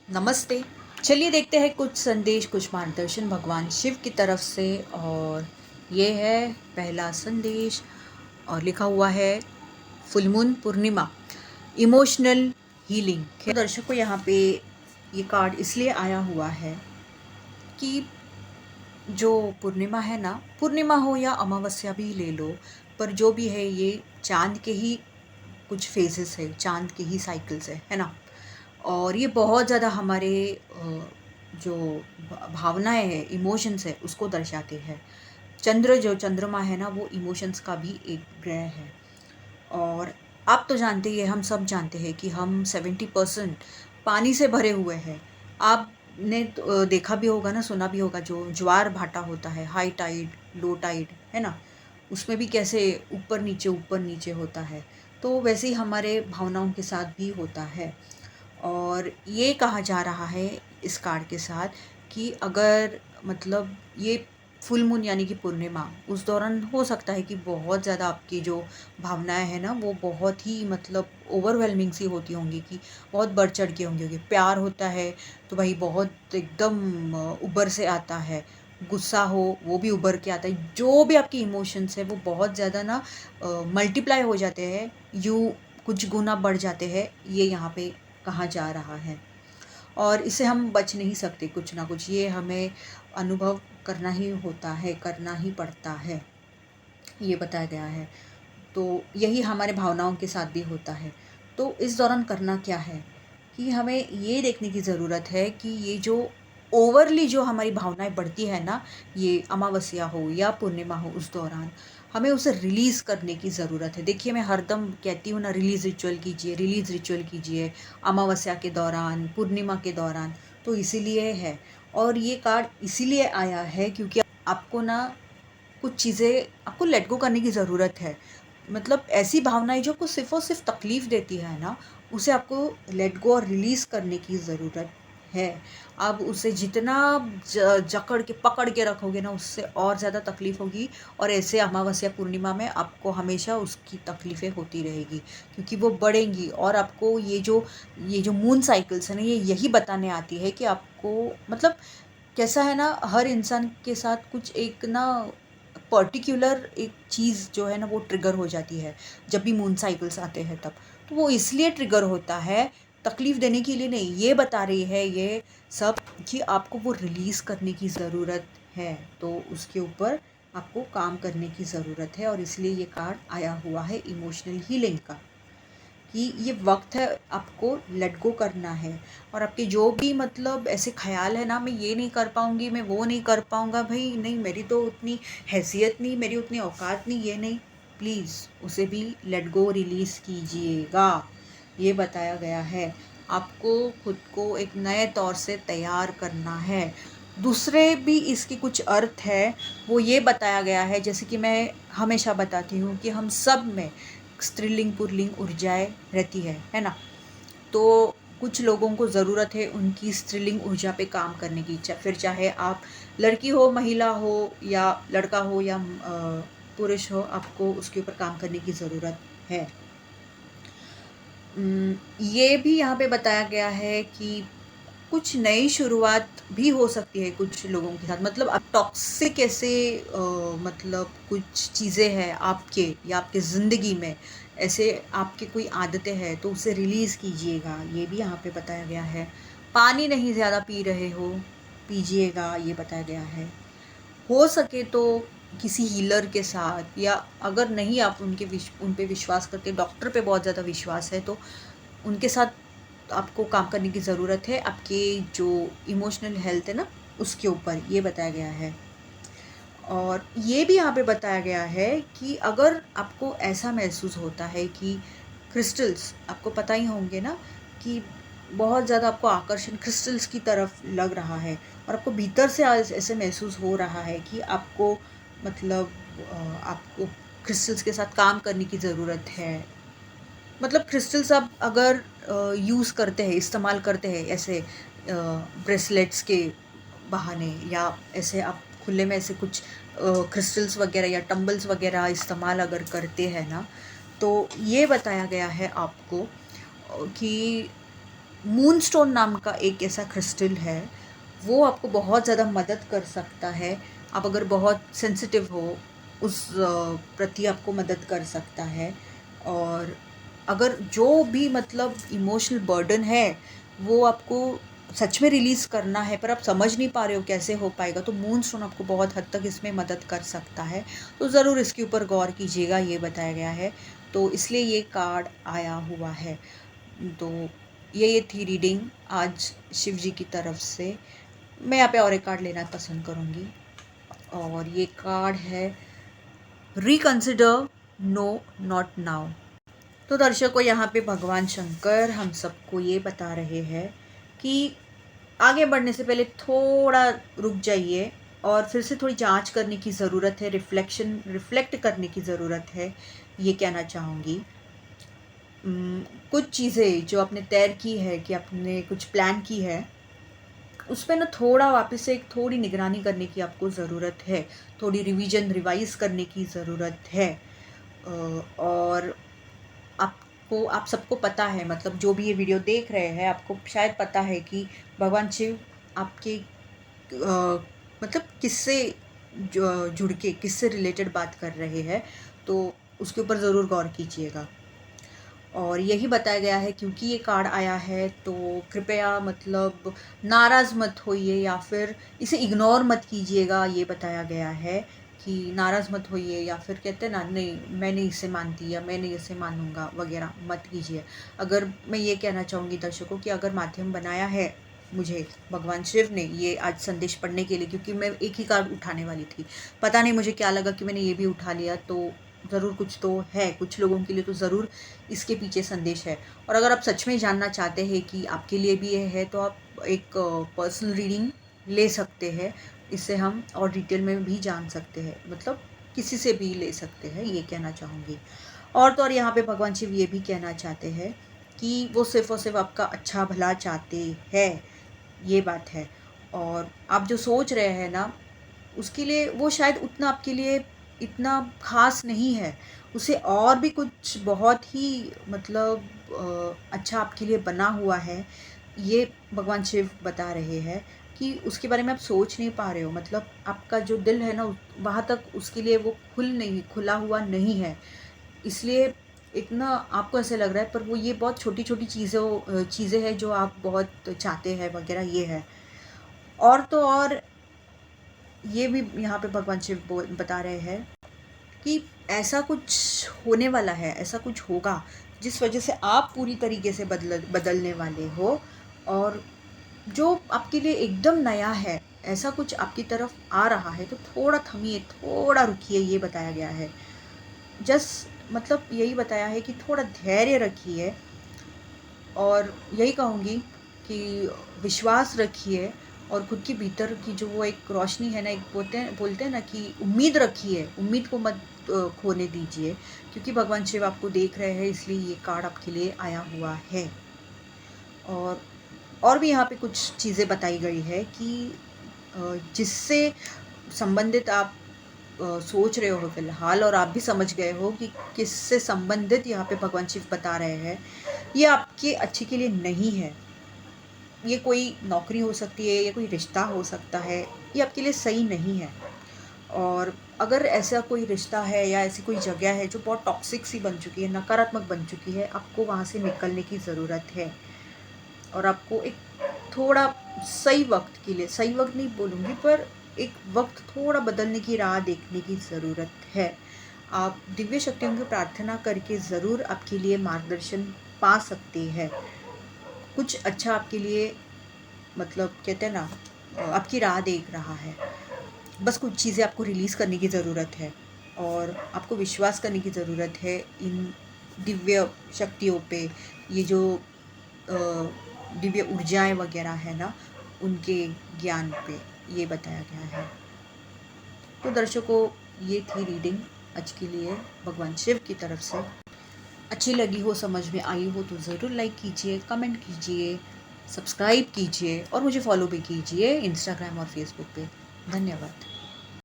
नमस्ते। चलिए देखते हैं कुछ संदेश, कुछ मार्गदर्शन भगवान शिव की तरफ से। और ये है पहला संदेश और लिखा हुआ है फुल मून पूर्णिमा, इमोशनल हीलिंग। तो दर्शकों, यहाँ पे ये कार्ड इसलिए आया हुआ है कि जो पूर्णिमा है ना, पूर्णिमा हो या अमावस्या भी ले लो, पर जो भी है ये चाँद के ही कुछ फेजेस है, चाँद के ही साइकिल्स है ना। और ये बहुत ज़्यादा हमारे जो भावनाएं हैं, इमोशंस है, उसको दर्शाते हैं। जो चंद्रमा है ना, वो इमोशंस का भी एक ग्रह है। और आप तो जानते ही हैं, हम सब जानते हैं कि हम 70% पानी से भरे हुए हैं। आपने तो देखा भी होगा ना, सुना भी होगा, जो ज्वार भाटा होता है, हाई टाइड, लो टाइड, है ना, उसमें भी कैसे ऊपर नीचे होता है। तो वैसे ही हमारे भावनाओं के साथ भी होता है। और ये कहा जा रहा है इस कार्ड के साथ कि अगर मतलब ये फुल मून यानी कि पूर्णिमा, उस दौरान हो सकता है कि बहुत ज़्यादा आपकी जो भावनाएं हैं ना, वो बहुत ही मतलब ओवरवेलमिंग सी होती होंगी, कि बहुत बढ़ चढ़ के होंगी। प्यार होता है तो भाई बहुत एकदम उबर से आता है। गुस्सा हो वो भी उभर के आता है। जो भी आपकी इमोशंस है वो बहुत ज़्यादा ना मल्टीप्लाई हो जाते हैं, यू कुछ गुना बढ़ जाते हैं, ये यहाँ पे कहा जा रहा है। और इससे हम बच नहीं सकते, कुछ ना कुछ ये हमें अनुभव करना ही होता है, करना ही पड़ता है, ये बताया गया है। तो यही हमारे भावनाओं के साथ भी होता है। तो इस दौरान करना क्या है कि हमें ये देखने की ज़रूरत है कि ये जो ओवरली जो हमारी भावनाएं बढ़ती है ना, ये अमावस्या हो या पूर्णिमा हो, उस दौरान हमें उसे रिलीज़ करने की ज़रूरत है। देखिए, मैं हरदम कहती हूँ ना, रिलीज़ रिचुअल कीजिए, रिलीज़ रिचुअल कीजिए अमावस्या के दौरान, पूर्णिमा के दौरान। तो इसीलिए है। और ये कार्ड इसीलिए आया है क्योंकि आपको ना कुछ चीज़ें आपको लेट गो करने की ज़रूरत है। मतलब ऐसी भावनाएँ जो आपको सिर्फ़ और सिर्फ़ तकलीफ़ देती है ना, उसे आपको लेट गो और रिलीज़ करने की ज़रूरत है। आप उसे जितना जकड़ के पकड़ के रखोगे ना, उससे और ज़्यादा तकलीफ़ होगी। और ऐसे अमावस्या पूर्णिमा में आपको हमेशा उसकी तकलीफ़ें होती रहेगी, क्योंकि वो बढ़ेंगी। और आपको ये जो मून साइकिल्स है ना, ये यही बताने आती है कि आपको मतलब कैसा है ना, हर इंसान के साथ कुछ एक ना पर्टिकुलर एक चीज़ जो है ना, वो ट्रिगर हो जाती है जब भी मून साइकिल्स आते हैं तब। तो वो इसलिए ट्रिगर होता है, तकलीफ़ देने के लिए नहीं। ये बता रही है ये सब कि आपको वो रिलीज़ करने की ज़रूरत है। तो उसके ऊपर आपको काम करने की ज़रूरत है, और इसलिए ये कार्ड आया हुआ है इमोशनल हीलिंग का, कि ये वक्त है आपको लेट गो करना है। और आपके जो भी मतलब ऐसे ख्याल है ना, मैं ये नहीं कर पाऊंगी, मैं वो नहीं कर पाऊंगा, भाई नहीं, मेरी तो उतनी हैसियत नहीं, मेरी उतनी औकात नहीं, ये नहीं, प्लीज़ उसे भी लेट गो, रिलीज़ कीजिएगा। ये बताया गया है। आपको खुद को एक नए तौर से तैयार करना है। दूसरे भी इसके कुछ अर्थ है, वो ये बताया गया है, जैसे कि मैं हमेशा बताती हूँ कि हम सब में स्त्रीलिंग पुल्लिंग ऊर्जाएं रहती है ना। तो कुछ लोगों को ज़रूरत है उनकी स्त्रीलिंग ऊर्जा पे काम करने की। फिर चाहे आप लड़की हो, महिला हो, या लड़का हो, या पुरुष हो, आपको उसके ऊपर काम करने की ज़रूरत है। ये भी यहाँ पे बताया गया है कि कुछ नई शुरुआत भी हो सकती है कुछ लोगों के साथ। मतलब अब टॉक्सिक ऐसे मतलब कुछ चीज़ें हैं आपके या आपके ज़िंदगी में, ऐसे आपकी कोई आदतें हैं, तो उसे रिलीज़ कीजिएगा, ये भी यहाँ पे बताया गया है। पानी नहीं ज़्यादा पी रहे हो, पीजिएगा, ये बताया गया है। हो सके तो किसी हीलर के साथ, या अगर नहीं आप उन पे विश्वास करते, डॉक्टर पे बहुत ज़्यादा विश्वास है, तो उनके साथ आपको काम करने की ज़रूरत है, आपके जो इमोशनल हेल्थ है ना, उसके ऊपर, ये बताया गया है। और ये भी यहाँ पे बताया गया है कि अगर आपको ऐसा महसूस होता है कि क्रिस्टल्स, आपको पता ही होंगे ना कि बहुत ज़्यादा आपको आकर्षण क्रिस्टल्स की तरफ लग रहा है, और आपको भीतर से ऐसे महसूस हो रहा है कि आपको मतलब आपको क्रिस्टल्स के साथ काम करने की ज़रूरत है। मतलब क्रिस्टल्स आप अगर यूज़ करते हैं, इस्तेमाल करते हैं ऐसे ब्रेसलेट्स के बहाने, या ऐसे आप खुले में ऐसे कुछ क्रिस्टल्स वगैरह या टंबल्स वगैरह इस्तेमाल अगर करते हैं ना, तो ये बताया गया है आपको कि मूनस्टोन नाम का एक ऐसा क्रिस्टल है, वो आपको बहुत ज़्यादा मदद कर सकता है। आप अगर बहुत सेंसिटिव हो, उस प्रति आपको मदद कर सकता है। और अगर जो भी मतलब इमोशनल बर्डन है, वो आपको सच में रिलीज़ करना है, पर आप समझ नहीं पा रहे हो कैसे हो पाएगा, तो मूनस्टोन आपको बहुत हद तक इसमें मदद कर सकता है। तो ज़रूर इसके ऊपर गौर कीजिएगा, ये बताया गया है, तो इसलिए ये कार्ड आया हुआ है। तो ये थी रीडिंग आज शिव जी की तरफ से। मैं यहाँ पे और एक कार्ड लेना पसंद करूँगी, और ये कार्ड है रिकंसिडर, नो नॉट नाउ। तो दर्शकों, यहाँ पे भगवान शंकर हम सबको ये बता रहे हैं कि आगे बढ़ने से पहले थोड़ा रुक जाइए और फिर से थोड़ी जांच करने की ज़रूरत है, रिफ्लेक्ट करने की ज़रूरत है, ये कहना चाहूँगी। कुछ चीज़ें जो आपने तय की है कि आपने कुछ प्लान की है, उस पे ना थोड़ा वापस से एक थोड़ी निगरानी करने की आपको ज़रूरत है, थोड़ी रिवाइज़ करने की ज़रूरत है। और आप सबको पता है, मतलब जो भी ये वीडियो देख रहे हैं, आपको शायद पता है कि भगवान शिव आपके मतलब किससे जुड़ के, किससे रिलेटेड बात कर रहे हैं, तो उसके ऊपर ज़रूर गौर कीजिएगा। और यही बताया गया है, क्योंकि ये कार्ड आया है, तो कृपया मतलब नाराज़ मत होइए या फिर इसे इग्नोर मत कीजिएगा। ये बताया गया है कि नाराज़ मत होइए, या फिर कहते हैं ना, नहीं मैं नहीं इसे मानती या मैं नहीं इसे मानूंगा वगैरह मत कीजिए। अगर मैं ये कहना चाहूँगी दर्शकों कि अगर माध्यम बनाया है मुझे भगवान शिव ने ये आज संदेश पढ़ने के लिए, क्योंकि मैं एक ही कार्ड उठाने वाली थी, पता नहीं मुझे क्या लगा कि मैंने ये भी उठा लिया, तो ज़रूर कुछ तो है, कुछ लोगों के लिए तो ज़रूर इसके पीछे संदेश है। और अगर आप सच में जानना चाहते हैं कि आपके लिए भी ये है, तो आप एक पर्सनल रीडिंग ले सकते हैं। इससे हम और डिटेल में भी जान सकते हैं, मतलब किसी से भी ले सकते हैं, ये कहना चाहूँगी। और तो और यहाँ पे भगवान शिव ये भी कहना चाहते हैं कि वो सिर्फ़ और सिर्फ आपका अच्छा भला चाहते हैं, ये बात है। और आप जो सोच रहे हैं ना, उसके लिए वो शायद उतना आपके लिए इतना ख़ास नहीं है। उसे और भी कुछ बहुत ही मतलब अच्छा आपके लिए बना हुआ है। ये भगवान शिव बता रहे हैं कि उसके बारे में आप सोच नहीं पा रहे हो। मतलब आपका जो दिल है ना, वहाँ तक उसके लिए वो खुला हुआ नहीं है। इसलिए इतना आपको ऐसे लग रहा है, पर वो ये बहुत छोटी-छोटी चीज़ें हैं जो आप बहुत चाहते हैं वग़ैरह, ये है। और तो और ये भी यहाँ पे भगवान शिव बता रहे हैं कि ऐसा कुछ होने वाला है, ऐसा कुछ होगा जिस वजह से आप पूरी तरीके से बदलने वाले हो। और जो आपके लिए एकदम नया है, ऐसा कुछ आपकी तरफ आ रहा है, तो थोड़ा थमिए, थोड़ा रुकिए, ये बताया गया है। मतलब यही बताया है कि थोड़ा धैर्य रखिए, और यही कहूँगी कि विश्वास रखिए, और खुद के भीतर की जो वो एक रोशनी है ना, एक बोलते हैं ना कि उम्मीद रखिए, उम्मीद को मत खोने दीजिए, क्योंकि भगवान शिव आपको देख रहे हैं, इसलिए ये कार्ड आपके लिए आया हुआ है। और भी यहाँ पे कुछ चीज़ें बताई गई है कि जिससे संबंधित आप सोच रहे हो फिलहाल, और आप भी समझ गए हो कि किससे संबंधित यहाँ पे भगवान शिव बता रहे हैं, ये आपके अच्छे के लिए नहीं है। ये कोई नौकरी हो सकती है, ये कोई रिश्ता हो सकता है, ये आपके लिए सही नहीं है। और अगर ऐसा कोई रिश्ता है या ऐसी कोई जगह है जो बहुत टॉक्सिक सी बन चुकी है, नकारात्मक बन चुकी है, आपको वहाँ से निकलने की ज़रूरत है। और आपको एक थोड़ा सही वक्त के लिए, सही वक्त नहीं बोलूँगी, पर एक वक्त थोड़ा बदलने की राह देखने की ज़रूरत है। आप दिव्य शक्तियों की प्रार्थना करके ज़रूर आपके लिए मार्गदर्शन पा सकते हैं। कुछ अच्छा आपके लिए, मतलब कहते हैं ना, आपकी राह देख रहा है। बस कुछ चीज़ें आपको रिलीज़ करने की ज़रूरत है, और आपको विश्वास करने की ज़रूरत है इन दिव्य शक्तियों पे, ये जो दिव्य ऊर्जाएं वगैरह है ना, उनके ज्ञान पे, ये बताया गया है। तो दर्शकों, ये थी रीडिंग आज के लिए भगवान शिव की तरफ से। अच्छी लगी हो, समझ में आई हो, तो ज़रूर लाइक कीजिए, कमेंट कीजिए, सब्सक्राइब कीजिए, और मुझे फॉलो भी कीजिए इंस्टाग्राम और फेसबुक पे। धन्यवाद।